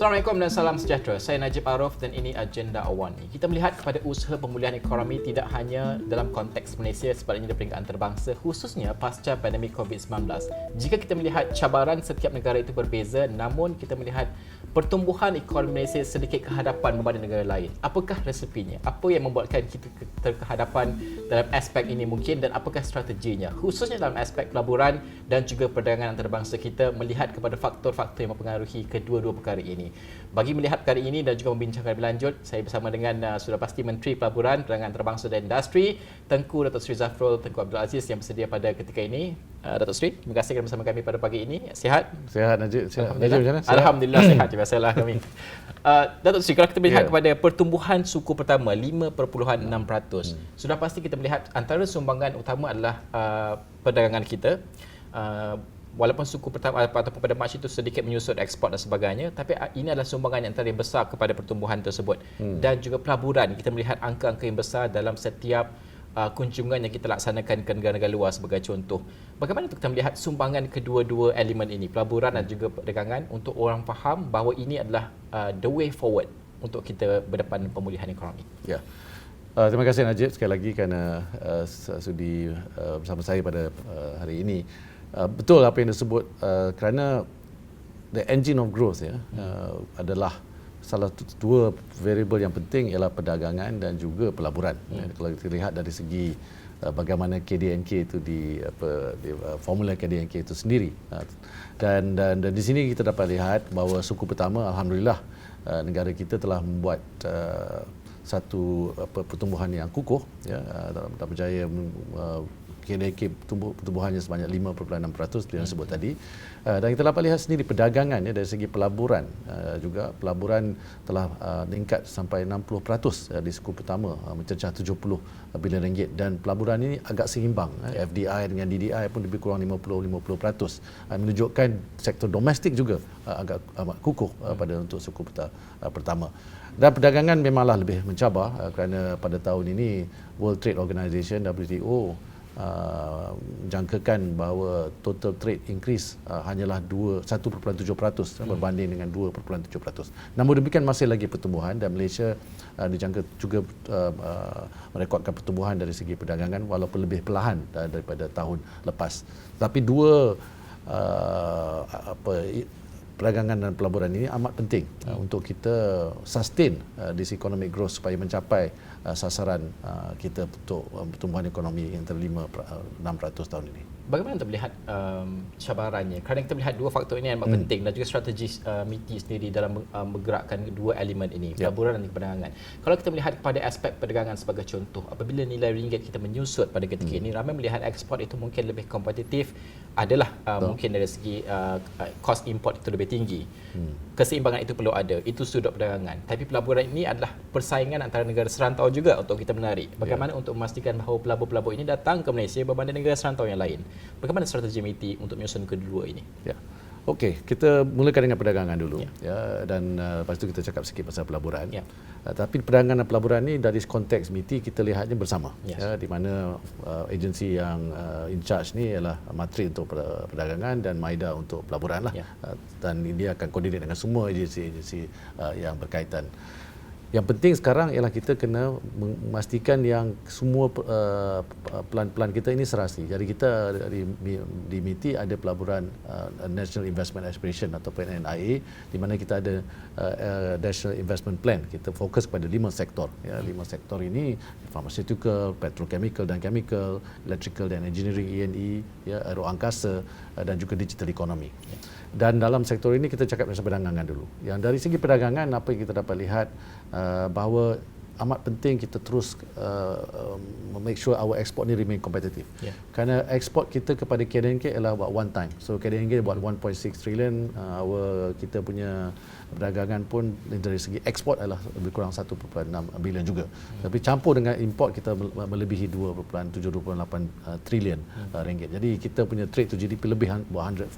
Assalamualaikum dan salam sejahtera. Saya Najib Arif dan ini Agenda Awani. Kita melihat kepada usaha pemulihan ekonomi tidak hanya dalam konteks Malaysia sebaliknya di peringkat antarabangsa, khususnya pasca pandemik COVID-19. Jika kita melihat cabaran setiap negara itu berbeza, namun kita melihat pertumbuhan ekonomi Malaysia sedikit kehadapan berbanding negara lain. Apakah resepinya? Apa yang membuatkan kita terkehadapan dalam aspek ini mungkin dan apakah strateginya? Khususnya dalam aspek pelaburan dan juga perdagangan antarabangsa kita melihat kepada faktor-faktor yang mempengaruhi kedua-dua perkara ini. Bagi melihat perkara ini dan juga membincangkan lebih lanjut, saya bersama dengan sudah pasti Menteri Pelaburan, Perdagangan Antarabangsa dan Industri, Tengku Datuk Seri Zafrul Tengku Abdul Aziz yang bersedia pada ketika ini. Datuk Seri, terima kasih kerana bersama kami pada pagi ini. Sihat? Sihat Najib. Alhamdulillah. Alhamdulillah sihat. Biasalah kami. Datuk Seri, kalau kita melihat kepada pertumbuhan suku pertama 5.6%, sudah pasti kita melihat antara sumbangan utama adalah perdagangan kita. Walaupun suku pertama ataupun pada Mac itu sedikit menyusut ekspor dan sebagainya, tapi ini adalah sumbangan yang antara yang besar kepada pertumbuhan tersebut. Dan juga pelaburan, kita melihat angka-angka yang besar dalam setiap kunjungan yang kita laksanakan ke negara-negara luar sebagai contoh. Bagaimana kita melihat sumbangan kedua-dua elemen ini, pelaburan dan juga perdagangan, untuk orang faham bahawa ini adalah the way forward untuk kita berdepan pemulihan ekonomi. Ya. Terima kasih Najib sekali lagi kerana sudi bersama saya pada hari ini. Betul apa yang disebut, kerana the engine of growth adalah salah dua variable yang penting ialah perdagangan dan juga pelaburan. Kalau kita lihat dari segi bagaimana KDNK itu di formula KDNK itu sendiri, dan di sini kita dapat lihat bahawa suku pertama, alhamdulillah, negara kita telah membuat satu pertumbuhan yang kukuh, dapat berjaya KDNK pertumbuhannya sebanyak 5.6% seperti yang sebut tadi. Dan kita dapat lihat sendiri perdagangan dari segi pelaburan juga pelaburan telah meningkat sampai 60% di suku pertama, mencecah 70 bilion ringgit, dan pelaburan ini agak seimbang. FDI dengan DDI pun lebih kurang 50%, menunjukkan sektor domestik juga agak amat kukuh pada untuk suku pertama. Dan perdagangan memanglah lebih mencabar kerana pada tahun ini World Trade Organization WTO jangkakan bahawa total trade increase hanyalah 1.7% berbanding dengan 2.7%. Namun demikian masih lagi pertumbuhan, dan Malaysia dijangka juga merekodkan pertumbuhan dari segi perdagangan walaupun lebih perlahan daripada tahun lepas. Tapi perdagangan dan pelaburan ini amat penting untuk kita sustain this economic growth supaya mencapai sasaran kita untuk pertumbuhan ekonomi yang antara 5-6% tahun ini. Bagaimana kita melihat cabarannya? Kerana kita melihat dua faktor ini yang amat penting dan juga strategi MITI sendiri dalam bergerakkan dua elemen ini, pelaburan dan perdagangan. Kalau kita melihat kepada aspek perdagangan sebagai contoh, apabila nilai ringgit kita menyusut pada ketika ini, ramai melihat ekspor itu mungkin lebih kompetitif, adalah mungkin dari segi cost import itu lebih tinggi. Keseimbangan itu perlu ada, itu sudut perdagangan. Tapi pelaburan ini adalah persaingan antara negara serantau juga untuk kita menarik. Bagaimana untuk memastikan bahawa pelabur-pelabur ini datang ke Malaysia berbanding negara serantau yang lain? Bagaimana strategi MITI untuk menyusun kedua ini? Ya. Okey, kita mulakan dengan perdagangan dulu, dan lepas itu kita cakap sikit pasal pelaburan. Tapi perdagangan dan pelaburan ni dari konteks MITI kita lihatnya bersama, di mana agensi yang in charge ni ialah Matri untuk perdagangan dan MAIDA untuk pelaburan lah. Dan dia akan koordinat dengan semua agensi-agensi yang berkaitan. Yang penting sekarang ialah kita kena memastikan yang semua pelan-pelan kita ini serasi. Jadi kita di MITI ada pelaburan National Investment Aspiration atau NIA, di mana kita ada National Investment Plan. Kita fokus pada 5 sektor. 5 sektor ini pharmaceutical, petrochemical dan chemical, electrical dan engineering E&E, aeroangkasa dan juga digital economy. Dan dalam sektor ini kita cakap pasal perdagangan dulu. Yang dari segi perdagangan, apa yang kita dapat lihat bahawa amat penting kita terus make sure our export ni remain competitive. Kerana ekspor kita kepada KDNK adalah about one time. So KDNK buat 1.6 trillion, kita punya perdagangan pun dari segi ekspor adalah lebih kurang 1.6 bilion juga. Tapi campur dengan import kita melebihi 2.728 trilion ringgit. Jadi kita punya trade to GDP lebih 140%.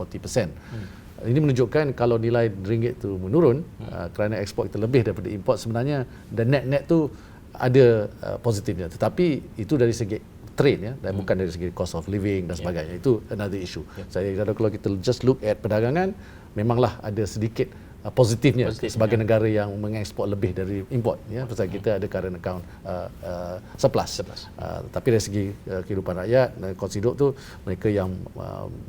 Ini menunjukkan kalau nilai ringgit itu menurun kerana ekspor kita lebih daripada import, sebenarnya dan net tu ada positifnya. Tetapi itu dari segi trade dan bukan dari segi cost of living dan sebagainya. Itu another issue. Saya kira kalau kita just look at perdagangan, memanglah ada sedikit positifnya sebagai negara yang mengekspor lebih dari import, ya, pasal kita ada current account surplus. Tapi dari segi kehidupan rakyat, kos hidup tu mereka yang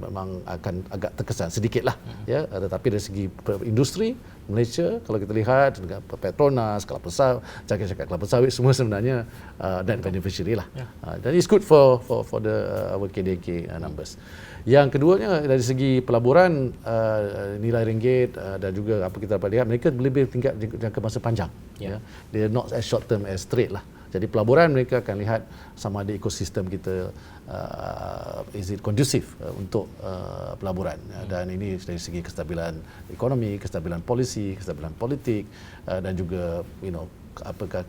memang akan agak terkesan sedikit lah, ya. Tetapi dari segi industri Malaysia, kalau kita lihat dengan Petronas, kelapa sawit, cakap kelapa sawit, semua sebenarnya net beneficiary lah. Dan it's good for the our KDNK numbers. Yang keduanya dari segi pelaburan, nilai ringgit dan juga apa kita dapat lihat, mereka lebih tingkat jangka masa panjang. Ya. They are not as short term as trade lah. Jadi pelaburan mereka akan lihat sama ada ekosistem kita is it conducive untuk pelaburan, dan ini dari segi kestabilan ekonomi, kestabilan polisi, kestabilan politik, dan juga apakah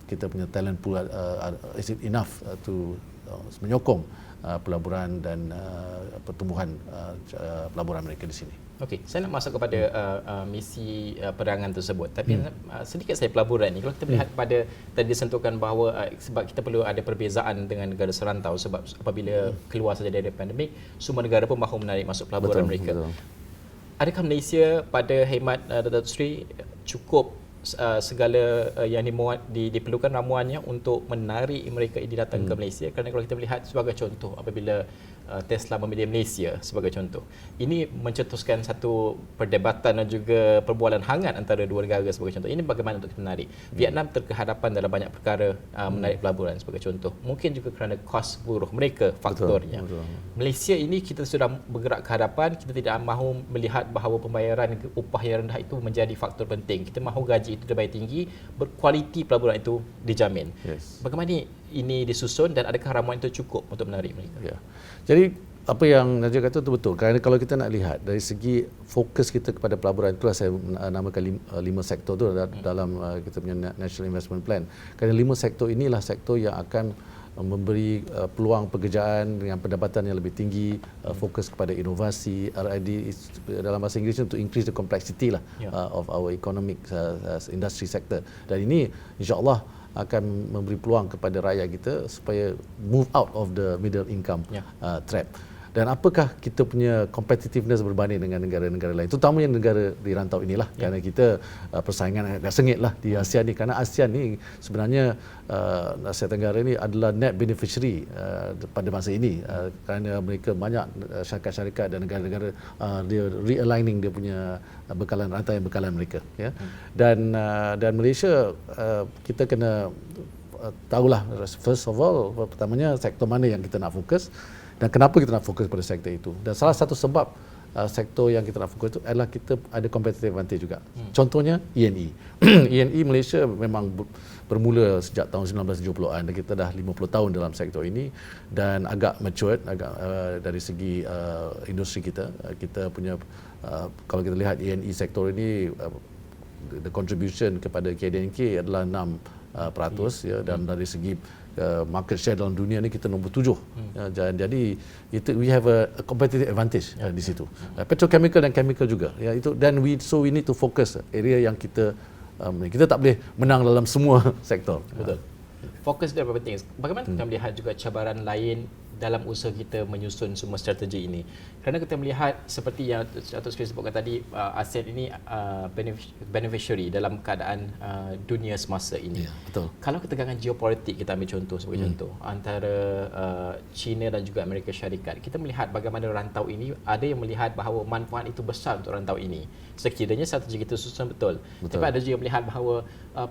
kita punya talent pool is it enough to menyokong pelaburan dan pertumbuhan pelaburan mereka di sini. Okey, saya nak masuk kepada misi perangan tersebut. Tapi sedikit saya pelaburan ni, kalau kita melihat kepada tadi disentuhkan bahawa sebab kita perlu ada perbezaan dengan negara serantau, sebab apabila keluar saja dari pandemik, semua negara pun mahu menarik masuk pelaburan mereka. Betul. Adakah Malaysia pada khidmat Datuk Seri cukup segala yang diperlukan ramuannya untuk menarik mereka ini datang ke Malaysia? Kerana kalau kita melihat sebagai contoh, apabila Tesla memilih Malaysia sebagai contoh, ini mencetuskan satu perdebatan dan juga perbualan hangat antara dua negara sebagai contoh. Ini bagaimana untuk kita menarik. Vietnam terkehadapan dalam banyak perkara menarik pelaburan sebagai contoh. Mungkin juga kerana kos buruh mereka faktornya. Betul. Malaysia ini kita sudah bergerak ke hadapan, kita tidak mahu melihat bahawa pembayaran upah yang rendah itu menjadi faktor penting. Kita mahu gaji itu dibayar tinggi, berkualiti pelaburan itu dijamin. Yes. Bagaimana ini disusun dan adakah ramuan itu cukup untuk menarik mereka? Ya. Jadi apa yang Najib kata itu betul. Kerana kalau kita nak lihat dari segi fokus kita kepada pelaburan, itulah saya namakan 5 sektor tu dalam kita punya National Investment Plan. Kerana 5 sektor inilah sektor yang akan memberi peluang pekerjaan dengan pendapatan yang lebih tinggi, fokus kepada inovasi, R&D dalam bahasa Inggeris untuk increase the complexity lah of our economic industry sector. Dan ini insya-Allah akan memberi peluang kepada rakyat kita supaya move out of the middle income trap. Dan apakah kita punya competitiveness berbanding dengan negara-negara lain, terutamanya negara di rantau inilah, kerana kita persaingan agak sengit lah di ASEAN ni, kerana ASEAN ni sebenarnya Asia Tenggara ni adalah net beneficiary pada masa ini, kerana mereka banyak syarikat-syarikat dan negara-negara dia realigning dia punya bekalan, rantai bekalan mereka, ya. Dan Malaysia kita kena tahulah, first of all, pertamanya sektor mana yang kita nak fokus dan kenapa kita nak fokus pada sektor itu. Dan salah satu sebab sektor yang kita nak fokus itu adalah kita ada competitive advantage juga. Contohnya E&E. E&E Malaysia memang bermula sejak tahun 1970-an dan kita dah 50 tahun dalam sektor ini dan agak matured, agak dari segi industri kita. Kita punya kalau kita lihat E&E sektor ini the contribution kepada KDNK adalah 6%, ya, dan dari segi market share dalam dunia ni kita nombor 7. Jadi we have a competitive advantage di situ. Petrochemical dan chemical juga, ya, itu, dan we need to focus area yang kita tak boleh menang dalam semua sektor. Betul. Fokus dia penting. Bagaimana kita melihat juga cabaran lain dalam usaha kita menyusun semua strategi ini? Kerana kita melihat seperti yang Datuk Seri sebutkan tadi, ASEAN ini beneficiary dalam keadaan dunia semasa ini. Ya, betul. Kalau ketegangan geopolitik, kita ambil contoh sebagai contoh antara China dan juga Amerika Syarikat, kita melihat bagaimana rantau ini, ada yang melihat bahawa manfaat itu besar untuk rantau ini. Sekiranya strategi kita susun betul. Tapi ada juga melihat bahawa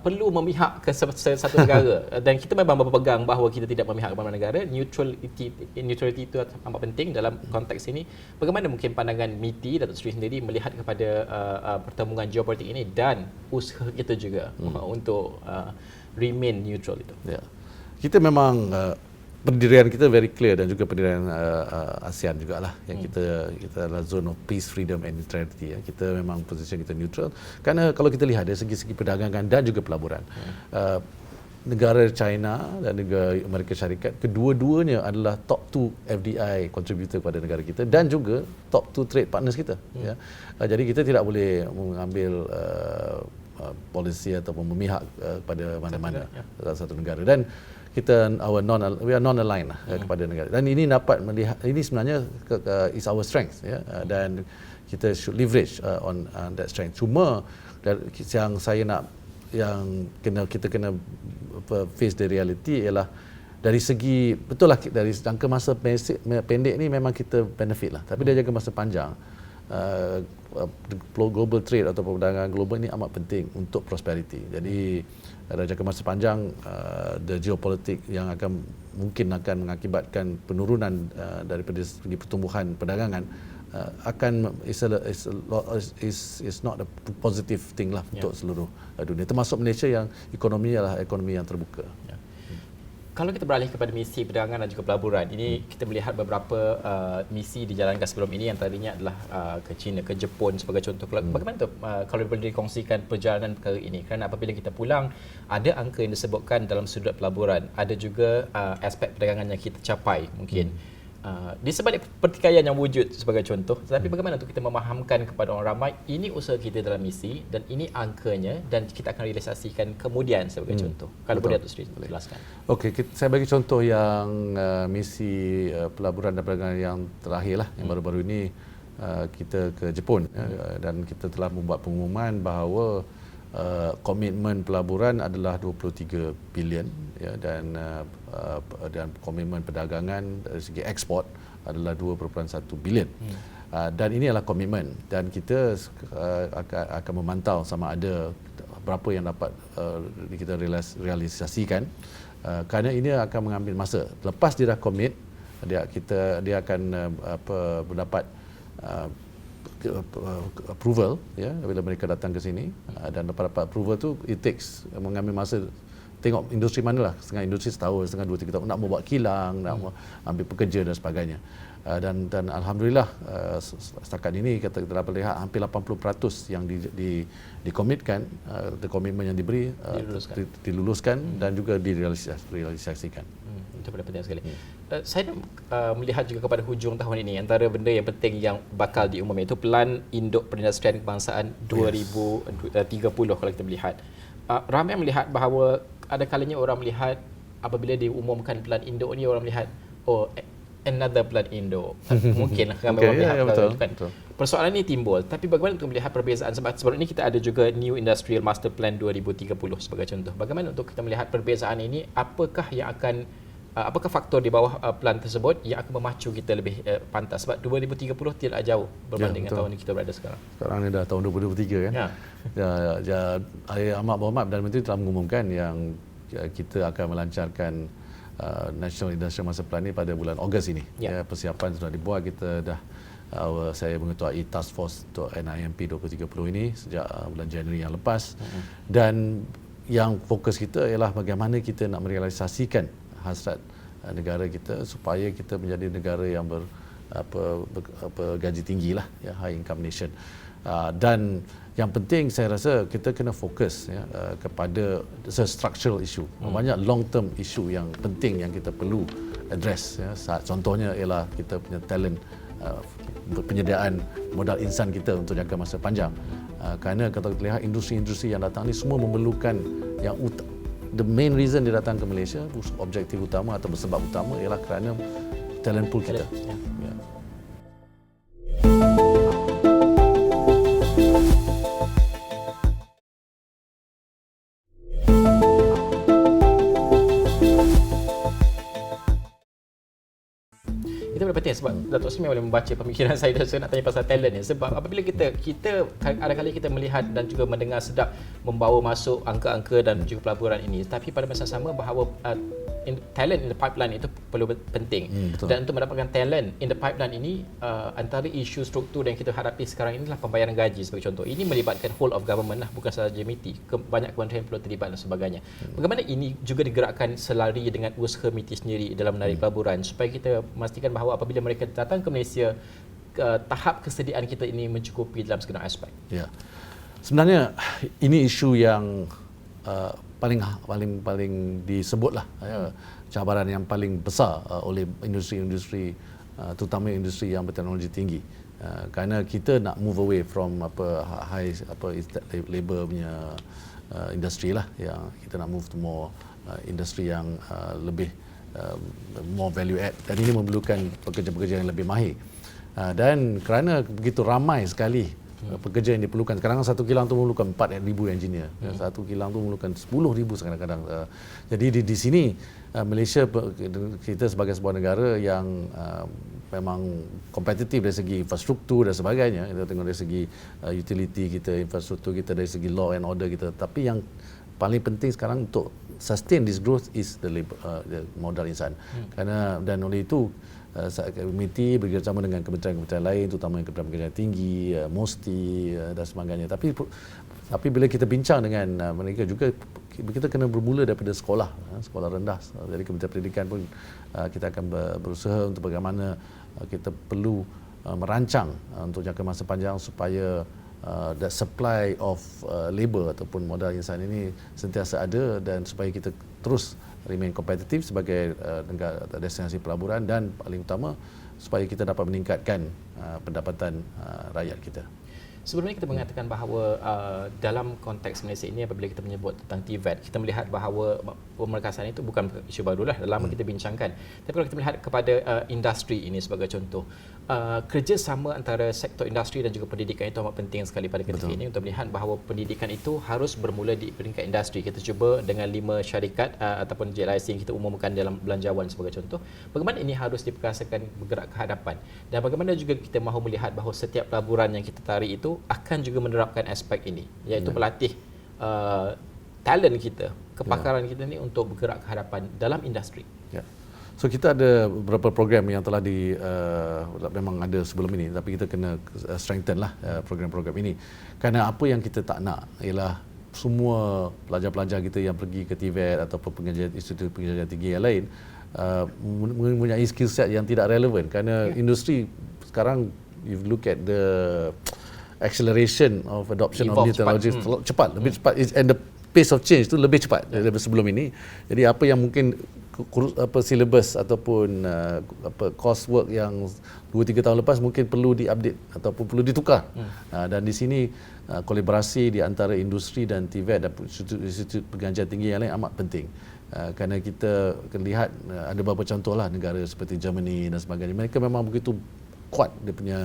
perlu memihak ke satu negara dan kita memang berpegang bahawa kita tidak memihak kepada negara. Neutrality itu amat penting dalam konteks ini. Bagaimana mungkin pandangan MITI, Datuk Seri sendiri melihat kepada pertemuan geopolitik ini dan usaha kita juga untuk remain neutral itu? Ya. Kita memang pendirian kita very clear dan juga pendirian ASEAN jugalah yang kita adalah zone of peace, freedom and neutrality, ya. Kita memang position kita neutral kerana kalau kita lihat dari segi perdagangan dan juga pelaburan, negara China dan negara Amerika Syarikat kedua-duanya adalah top 2 FDI contributor kepada negara kita dan juga top 2 trade partners kita, ya. Jadi kita tidak boleh mengambil polisi ataupun memihak pada mana-mana satu negara. Dan kita we are non aligned lah kepada negara. Dan ini dapat melihat, ini sebenarnya is our strength, ya. Dan kita should leverage on that strength. Cuma yang saya nak, yang kita kena face the reality ialah dari segi, betul lah, dari jangka masa pendek ni memang kita benefit lah, tapi dari jangka masa panjang global trade atau perdagangan global ini amat penting untuk prosperity. Jadi dari jangka masa panjang the geopolitik yang mungkin akan mengakibatkan penurunan daripada segi pertumbuhan perdagangan akan is not a positive thing lah untuk seluruh dunia, termasuk Malaysia yang ekonomi adalah ekonomi yang terbuka. Kalau kita beralih kepada misi perdagangan dan juga pelaburan, ini kita melihat beberapa misi dijalankan sebelum ini, antaranya adalah ke China, ke Jepun sebagai contoh. Bagaimana tu kalau boleh dikongsikan perjalanan perkara ini? Kerana apabila kita pulang, ada angka yang disebutkan dalam sudut pelaburan, ada juga aspek perdagangan yang kita capai mungkin. Di sebalik pertikaian yang wujud sebagai contoh, tetapi bagaimana untuk kita memahamkan kepada orang ramai ini usaha kita dalam misi dan ini angkanya dan kita akan realisasikan kemudian sebagai contoh. Kalau boleh Datuk Seri jelaskan. Okey, saya bagi contoh yang misi pelaburan dan perdagangan yang terakhir lah, yang baru-baru ini kita ke Jepun, dan kita telah membuat pengumuman bahawa komitmen pelaburan adalah 23 bilion, ya, dan komitmen perdagangan dari segi ekspor adalah 2.1 bilion. Dan ini adalah komitmen, dan kita akan memantau sama ada berapa yang dapat kita realisasikan, kerana ini akan mengambil masa. Lepas dia dah komit, dia akan mendapat approval, ya, bila mereka datang ke sini, dan dapat approval tu it takes, mengambil masa. Tengok industri mana lah, setengah industri setahun, setengah 2-3 tahun, nak membuat kilang, nak ambil pekerja dan sebagainya. Dan alhamdulillah setakat ini kita dapat lihat hampir 80% yang dikomitkan, komitmen yang diberi diluluskan dan juga direalisasikan. Itu benda penting sekali. Saya melihat juga kepada hujung tahun ini, antara benda yang penting yang bakal diumumkan itu Pelan Induk Perindustrian Kebangsaan 2030 kalau kita melihat. Ramai melihat bahawa ada kalanya orang melihat apabila diumumkan Pelan Induk ni, orang melihat another Pelan Induk. Mungkin ramai orang melihat betul. Persoalan ini timbul, tapi bagaimana untuk melihat perbezaan? Sebab sebelum ini kita ada juga New Industrial Master Plan 2030 sebagai contoh. Bagaimana untuk kita melihat perbezaan ini? Apakah faktor di bawah plan tersebut yang akan memacu kita lebih pantas? Sebab 2030 tidak jauh berbanding dengan tahun yang kita berada sekarang. Sekarang ni dah tahun 2023 kan. Amat berhormat Perdana Menteri telah mengumumkan yang kita akan melancarkan National Industrial Master Plan ni pada bulan Ogos ini. Persiapan sudah dibuat, kita dah saya mengetuai Task Force untuk NIMP 2030 ini sejak bulan Januari yang lepas. Dan yang fokus kita ialah bagaimana kita nak merealisasikan hasrat negara kita supaya kita menjadi negara yang gaji tinggi lah, ya, high income nation. Dan yang penting saya rasa kita kena fokus, ya, kepada structural issue. Banyak long term issue yang penting yang kita perlu address, ya. Contohnya ialah kita punya talent, penyediaan modal insan kita untuk jangka masa panjang. Kerana kalau kita lihat industri-industri yang datang ni semua memerlukan yang the main reason dia datang ke Malaysia, objektif utama atau sebab utama ialah kerana talent pool kita. Itu benda penting sebab Datuk Seri boleh membaca pemikiran saya nak tanya pasal talent ni. Sebab apabila kita ada kali kita melihat dan juga mendengar sedap membawa masuk angka-angka dan juga pelaburan ini, tapi pada masa sama bahawa talent in the pipeline itu perlu penting. Dan untuk mendapatkan talent in the pipeline ini, antara isu struktur yang kita hadapi sekarang ini adalah pembayaran gaji sebagai contoh. Ini melibatkan whole of government lah, bukan sahaja MITI. Banyak kementerian perlu terlibat dan sebagainya. Bagaimana ini juga digerakkan selari dengan usaha MITI sendiri dalam menarik pelaburan supaya kita memastikan bahawa apabila mereka datang ke Malaysia, tahap kesediaan kita ini mencukupi dalam segenap aspek. Ya. Sebenarnya ini isu yang paling disebutlah, cabaran yang paling besar oleh industri-industri, terutama industri yang berteknologi tinggi, kerana kita nak move away from labor punya industri lah, yang kita nak move to more industri yang lebih more value add, dan ini memerlukan pekerja-pekerja yang lebih mahir. Dan kerana begitu ramai sekali pekerja yang diperlukan, sekarang satu kilang tu memerlukan 4,000 engineer, satu kilang tu memerlukan 10,000 kadang-kadang. Jadi di sini Malaysia, kita sebagai sebuah negara yang memang kompetitif dari segi infrastruktur dan sebagainya. Kita tengok dari segi utility kita, infrastruktur kita, dari segi law and order kita. Tapi yang paling penting sekarang untuk sustain this growth is the labor, the modal insan. Kerana dan oleh itu MITI bekerjasama dengan kementerian-kementerian lain, terutama kementerian tinggi, MOSTI dan sebagainya. Tapi bila kita bincang dengan mereka juga, kita kena bermula daripada sekolah rendah. Jadi Kementerian Pendidikan pun kita akan berusaha untuk bagaimana kita perlu merancang untuk jangka masa panjang supaya that supply of labor ataupun modal insan ini sentiasa ada, dan supaya kita terus remain kompetitif sebagai negara destinasi pelaburan, dan paling utama supaya kita dapat meningkatkan pendapatan rakyat kita. Sebelum ini kita mengatakan bahawa dalam konteks Malaysia ini, apabila kita menyebut tentang TVET, kita melihat bahawa pemerkasaan itu bukan isu barulah, lama kita bincangkan. Tapi kalau kita melihat kepada industri ini sebagai contoh, kerjasama antara sektor industri dan juga pendidikan itu amat penting sekali pada ketika ini untuk melihat bahawa pendidikan itu harus bermula di peringkat industri. Kita cuba dengan 5 syarikat ataupun JLIC yang kita umumkan dalam belanjawan sebagai contoh, bagaimana ini harus diperkasakan bergerak ke hadapan, dan bagaimana juga kita mahu melihat bahawa setiap pelaburan yang kita tarik itu akan juga menerapkan aspek ini, iaitu melatih talent kita, kepakaran kita ni untuk bergerak ke hadapan dalam industri. So kita ada beberapa program yang telah memang ada sebelum ini, tapi kita kena strengthen lah program-program ini. Kerana apa yang kita tak nak ialah semua pelajar-pelajar kita yang pergi ke TVET ataupun institut pengajian tinggi yang lain mempunyai skill set yang tidak relevan. Kerana industri sekarang, if you look at the acceleration of adoption of new technologies, cepat, lebih cepat, and the pace of change tu lebih cepat daripada sebelum ini. Jadi apa yang mungkin syllabus ataupun coursework yang 2-3 tahun lepas mungkin perlu diupdate ataupun perlu ditukar. Dan di sini kolaborasi di antara industri dan TVET dan institut pengajian tinggi yang lain amat penting. Kerana kita lihat ada beberapa contoh lah negara seperti Germany dan sebagainya, mereka memang begitu kuat dia punya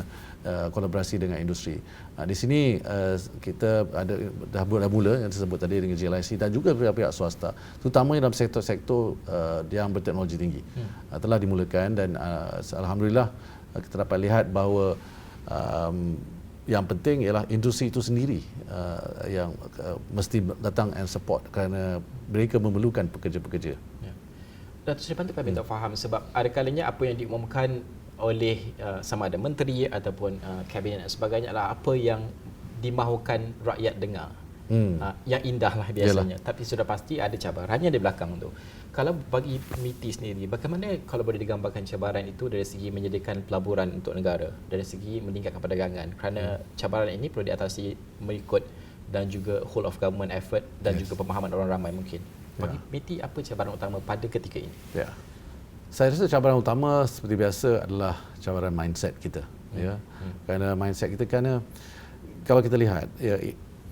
kolaborasi dengan industri. Di sini kita dah mula yang disebut tadi dengan JLIC dan juga pihak-pihak swasta, terutama dalam sektor-sektor yang berteknologi tinggi telah dimulakan, dan alhamdulillah kita dapat lihat bahawa yang penting ialah industri itu sendiri yang mesti datang and support, kerana mereka memerlukan pekerja-pekerja. Datuk Seri Pantai minta faham, sebab ada kalanya apa yang diumumkan oleh sama ada menteri ataupun kabinet dan sebagainya adalah apa yang dimahukan rakyat dengar. Yang indah lah biasanya. Yalah. Tapi sudah pasti ada cabarannya di belakang tu. Kalau bagi MITI sendiri, bagaimana kalau boleh digambarkan cabaran itu dari segi menyediakan pelaburan untuk negara, dari segi meningkatkan perdagangan, kerana cabaran ini perlu diatasi mengikut dan juga whole of government effort dan juga pemahaman orang ramai mungkin. Bagi MITI, apa cabaran utama pada ketika ini? Saya rasa cabaran utama seperti biasa adalah cabaran mindset kita. Kerana mindset kita, kerana kalau kita lihat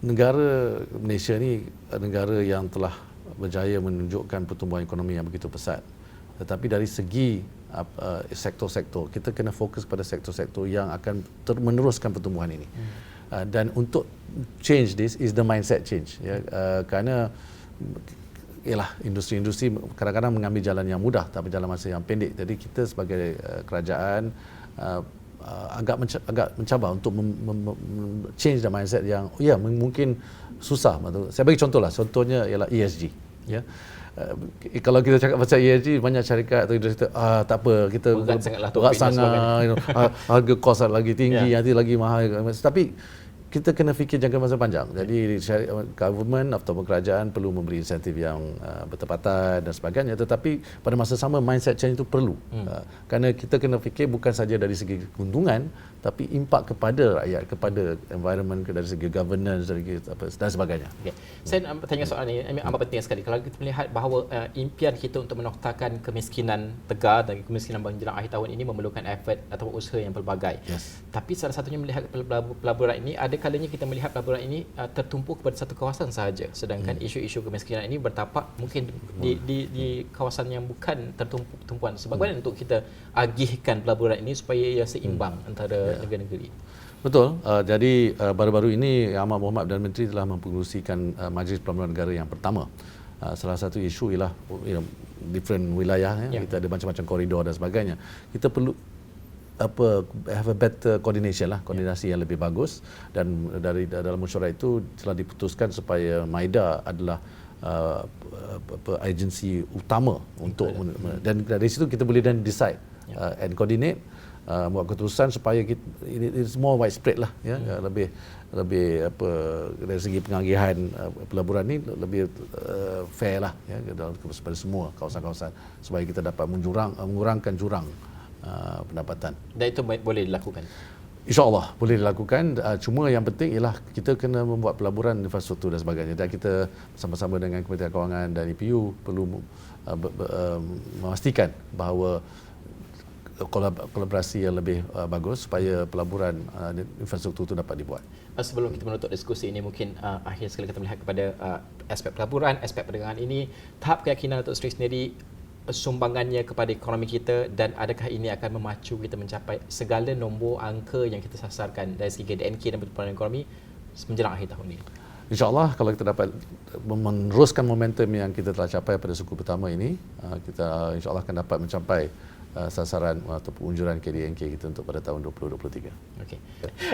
negara Malaysia ni negara yang telah berjaya menunjukkan pertumbuhan ekonomi yang begitu pesat. Tetapi dari segi sektor-sektor, kita kena fokus pada sektor-sektor yang akan meneruskan pertumbuhan ini. Dan untuk change this is the mindset change. Kerana industri-industri kadang-kadang mengambil jalan yang mudah tapi jalan masa yang pendek. Jadi kita sebagai kerajaan agak mencabar untuk change the mindset yang mungkin susah. Saya bagi contoh lah, contohnya ialah ESG. Kalau kita cakap pasal ESG, banyak syarikat atau industri tak apa, kita berat sangat, harga kos lagi tinggi, nanti lagi mahal. Tapi kita kena fikir jangka masa panjang. Jadi government atau kerajaan perlu memberi insentif yang bertepatan dan sebagainya, tetapi pada masa sama mindset change itu perlu. Kerana kita kena fikir bukan saja dari segi keuntungan, tapi impak kepada rakyat, kepada environment, dari segi governance, dari segi dan sebagainya. Saya tanya soalan ini amat penting sekali. Kalau kita melihat bahawa impian kita untuk menoktakan kemiskinan tegar dan kemiskinan menjelang akhir tahun ini memerlukan effort atau usaha yang pelbagai. Tapi salah satunya melihat pelaburan ini, adakah kalanya kita melihat pelaburan ini tertumpu kepada satu kawasan sahaja, sedangkan isu-isu kemiskinan ini bertapak mungkin di kawasan yang bukan tumpuan. Sebab mana untuk kita agihkan pelaburan ini supaya ia seimbang antara negara-negeri? Betul. Jadi baru-baru ini Yang Amat Berhormat Perdana Menteri telah mempengerusikan Majlis Pelaburan Negara yang pertama. Salah satu isu ialah different wilayah, kita ada macam-macam koridor dan sebagainya. Kita perlu have a better coordination lah, koordinasi yang lebih bagus, dan dalam mesyuarat itu telah diputuskan supaya MIDA adalah agensi utama untuk dan dari situ kita boleh dan decide and coordinate, buat keputusan supaya ini more widespread lah, lebih dari segi pengagihan pelaburan ni lebih fair lah, kepada semua kawasan-kawasan supaya kita dapat mengurangkan jurang pendapatan. Dan itu boleh dilakukan? InsyaAllah boleh dilakukan. Cuma yang penting ialah kita kena membuat pelaburan, infrastruktur dan sebagainya. Dan kita bersama-sama dengan Kementerian Kewangan dan EPU perlu memastikan bahawa kolaborasi yang lebih bagus supaya pelaburan infrastruktur itu dapat dibuat. Sebelum kita menutup diskusi ini, mungkin akhir sekali kita melihat kepada aspek pelaburan, aspek perdagangan ini, tahap keyakinan Datuk Seri sendiri, sumbangannya kepada ekonomi kita, dan adakah ini akan memacu kita mencapai segala nombor angka yang kita sasarkan dari segi DNK dan pertumbuhan ekonomi menjelang akhir tahun ini? InsyaAllah kalau kita dapat meneruskan momentum yang kita telah capai pada suku pertama ini, kita insyaAllah akan dapat mencapai sasaran ataupun unjuran KDNK kita untuk pada tahun 2023.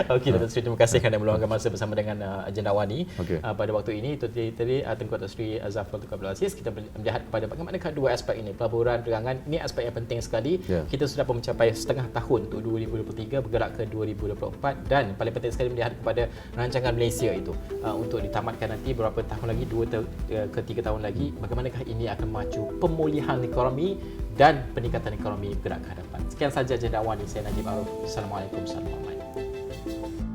Okey, Datuk Seri, terima kasih kerana meluangkan masa bersama dengan agenda awani pada waktu ini. Itu tadi Tengku Datuk Seri Zafrul Tunku Abdul Aziz. Kita melihat kepada bagaimana dua aspek ini, pelaburan, perdagangan. Ini aspek yang penting sekali. Kita sudah pun mencapai setengah tahun untuk 2023 bergerak ke 2024, dan paling penting sekali melihat kepada rancangan Malaysia itu untuk ditamatkan nanti beberapa tahun lagi, 2 ke 3 tahun lagi. Bagaimanakah ini akan memacu pemulihan ekonomi dan peningkatan ekonomi bergerak ke hadapan. Sekian saja agenda awani. Saya Najib Arif. Assalamualaikum warahmatullahi wabarakatuh.